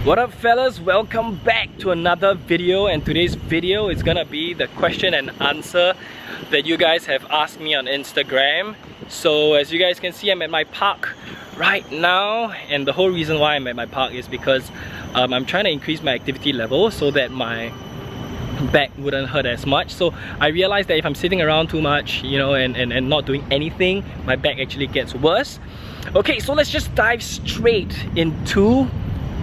What up fellas, welcome back to another video, and today's video is gonna be the question and answer that you guys have asked me on Instagram. So as you guys can see, I'm at my park right now, and the whole reason why I'm at my park is because I'm trying to increase my activity level so that my back wouldn't hurt as much. So I realized that if I'm sitting around too much, you know, and not doing anything, my back actually gets worse. Okay, so let's just dive straight into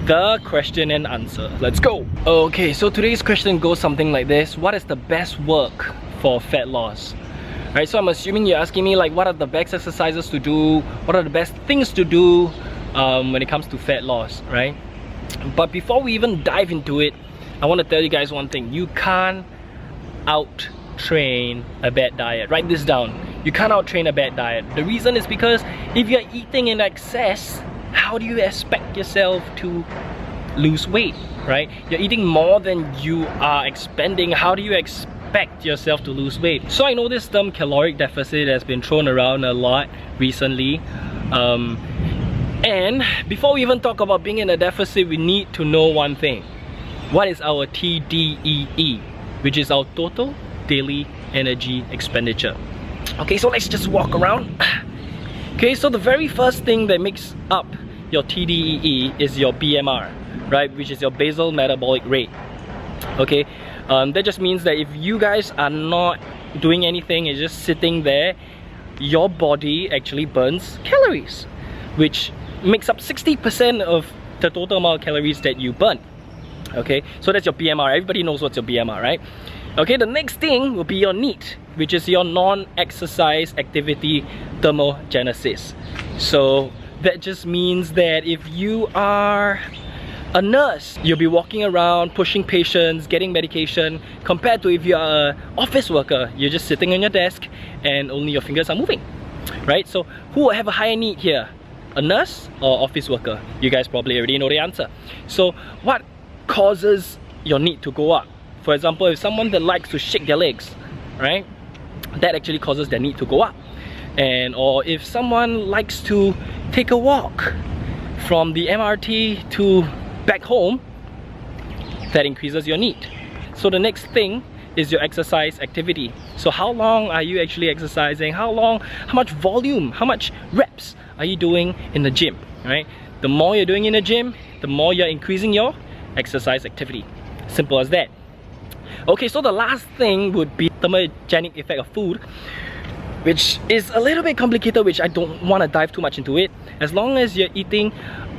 the question and answer. Let's go. Okay, so today's question goes something like this: what is the best work for fat loss? Right, so I'm assuming you're asking me like, what are the best exercises to do, what are the best things to do when it comes to fat loss, right? But before we even dive into it, I want to tell you guys one thing: you can't out-train a bad diet. Write this down. You can't out-train a bad diet. The reason is because if you're eating in excess, how do you expect yourself to lose weight, right? You're eating more than you are expending. How do you expect yourself to lose weight? So I know this term caloric deficit has been thrown around a lot recently. And before we even talk about being in a deficit, we need to know one thing. What is our TDEE, which is our total daily energy expenditure? Okay, so let's just walk around. Okay, so the very first thing that makes up your TDEE is your BMR, right? Which is your basal metabolic rate. Okay, that just means that if you guys are not doing anything, it's just sitting there, your body actually burns calories, which makes up 60% of the total amount of calories that you burn. Okay, so that's your BMR. Everybody knows what's your BMR, right? Okay, the next thing will be your NEAT, which is your non-exercise activity thermogenesis. So that just means that if you are a nurse, you'll be walking around pushing patients, getting medication, compared to if you're an office worker, you're just sitting on your desk and only your fingers are moving, right? So who will have a higher NEAT here? A nurse or office worker? You guys probably already know the answer. So what causes your NEAT to go up? For example, if someone that likes to shake their legs, right, that actually causes their NEAT to go up. And or if someone likes to take a walk from the MRT to back home, that increases your NEAT. So the next thing is your exercise activity. So how long are you actually exercising? How much volume, how much reps are you doing in the gym, right? The more you're doing in the gym, the more you're increasing your exercise activity. Simple as that. Okay, so the last thing would be thermogenic effect of food, which is a little bit complicated, which I don't want to dive too much into it. As long as you're eating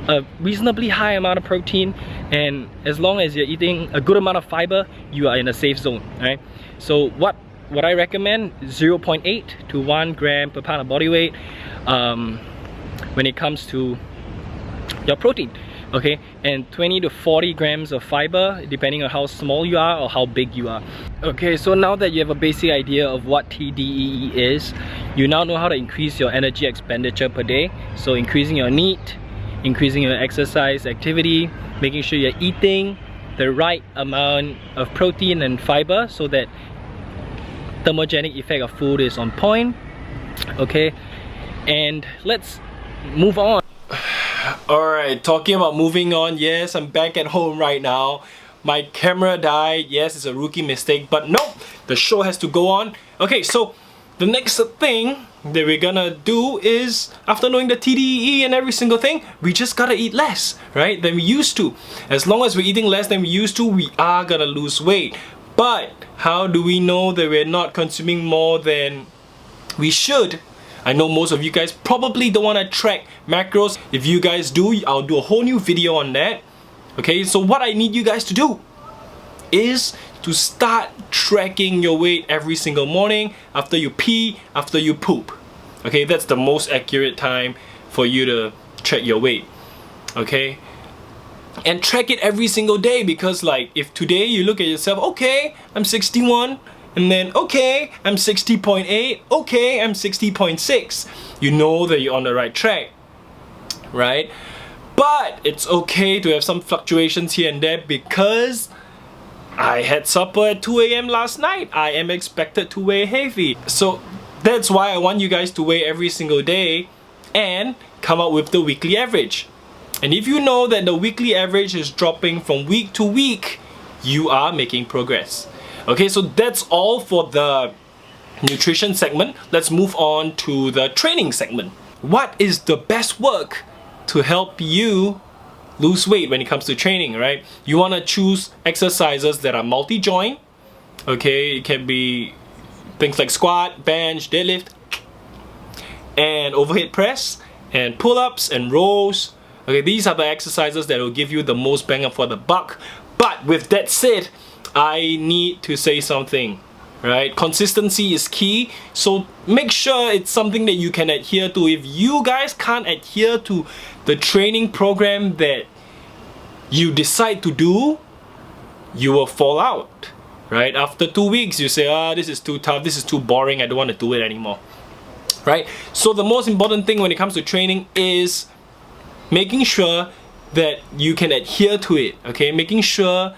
a reasonably high amount of protein, and as long as you're eating a good amount of fiber, you are in a safe zone, right? So what I recommend, 0.8 to 1 gram per pound of body weight when it comes to your protein. Okay, and 20 to 40 grams of fiber depending on how small you are or how big you are. Okay, so now that you have a basic idea of what TDEE is, you now know how to increase your energy expenditure per day. So increasing your NEAT, increasing your exercise activity, making sure you're eating the right amount of protein and fiber so that thermogenic effect of food is on point. Okay, and let's move on. Alright, talking about moving on, yes, I'm back at home right now. My camera died. Yes, it's a rookie mistake, but no, the show has to go on. Okay, so the next thing that we're gonna do is, after knowing the TDEE and every single thing, we just gotta eat less, right, than we used to. As long as we're eating less than we used to, we are gonna lose weight. But how do we know that we're not consuming more than we should? I know most of you guys probably don't want to track macros. If you guys do, I'll do a whole new video on that. Okay, so what I need you guys to do is to start tracking your weight every single morning after you pee, after you poop. Okay, that's the most accurate time for you to track your weight. Okay, and track it every single day, because like if today you look at yourself, okay, I'm 61, and then okay, I'm 60.8, okay, I'm 60.6. You know that you're on the right track, right? But it's okay to have some fluctuations here and there, because I had supper at 2 AM last night. I am expected to weigh heavy. So that's why I want you guys to weigh every single day and come up with the weekly average. And if you know that the weekly average is dropping from week to week, you are making progress. Okay, so that's all for the nutrition segment. Let's move on to the training segment. What is the best work to help you lose weight when it comes to training, right? You want to choose exercises that are multi-joint. Okay, it can be things like squat, bench, deadlift, and overhead press, and pull-ups and rows. Okay, these are the exercises that will give you the most bang for the buck. But with that said, I need to say something, right? Consistency is key, so make sure it's something that you can adhere to. If you guys can't adhere to the training program that you decide to do, you will fall out, right? After 2 weeks, you say, this is too tough, this is too boring, I don't want to do it anymore, right? So the most important thing when it comes to training is making sure that you can adhere to it, okay? Making sure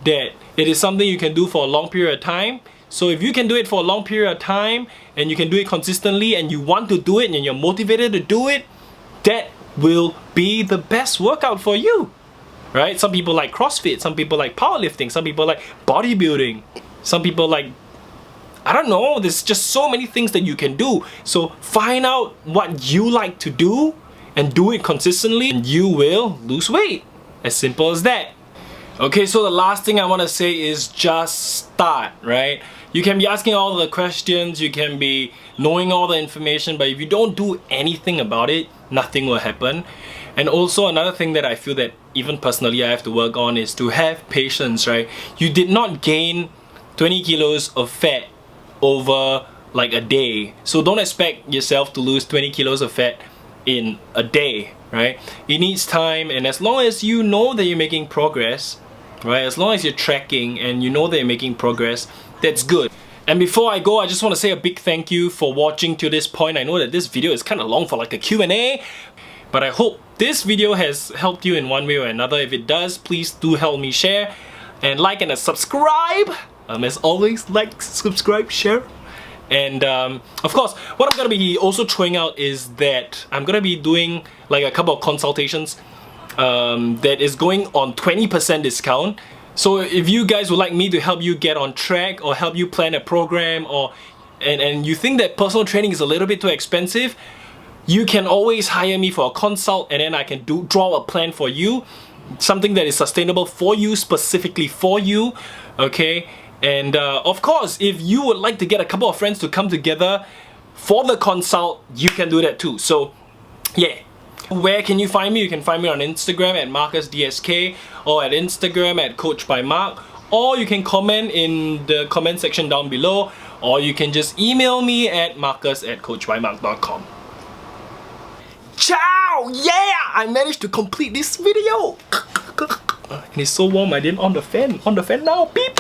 that it is something you can do for a long period of time. So if you can do it for a long period of time and you can do it consistently and you want to do it and you're motivated to do it, that will be the best workout for you, right? Some people like CrossFit, some people like powerlifting, some people like bodybuilding, some people like, I don't know, there's just so many things that you can do. So find out what you like to do and do it consistently, and you will lose weight. As simple as that. Okay, so the last thing I want to say is just start, right? You can be asking all the questions, you can be knowing all the information, but if you don't do anything about it, nothing will happen. And also another thing that I feel that even personally I have to work on is to have patience, right? You did not gain 20 kilos of fat over like a day. So don't expect yourself to lose 20 kilos of fat in a day, right? It needs time, and as long as you know that you're making progress, right? As long as you're tracking and you know that you're making progress, that's good. And before I go, I just want to say a big thank you for watching to this point. I know that this video is kind of long for like a Q&A, but I hope this video has helped you in one way or another. If it does, please do help me share and like and subscribe. As always, like, subscribe, share. And of course, what I'm gonna be also throwing out is that I'm gonna be doing like a couple of consultations that is going on 20% discount. So if you guys would like me to help you get on track or help you plan a program, or and you think that personal training is a little bit too expensive, you can always hire me for a consult, and then I can draw a plan for you, something that is sustainable for you, specifically for you, okay? And of course, if you would like to get a couple of friends to come together for the consult, you can do that too. So yeah. Where can you find me? You can find me on Instagram at MarcusDSK, or at Instagram at CoachbyMARC, or you can comment in the comment section down below, or you can just email me at marcus@coachbymarc.com. Ciao! Yeah! I managed to complete this video! And it's so warm, I didn't on the fan. On the fan now, beep!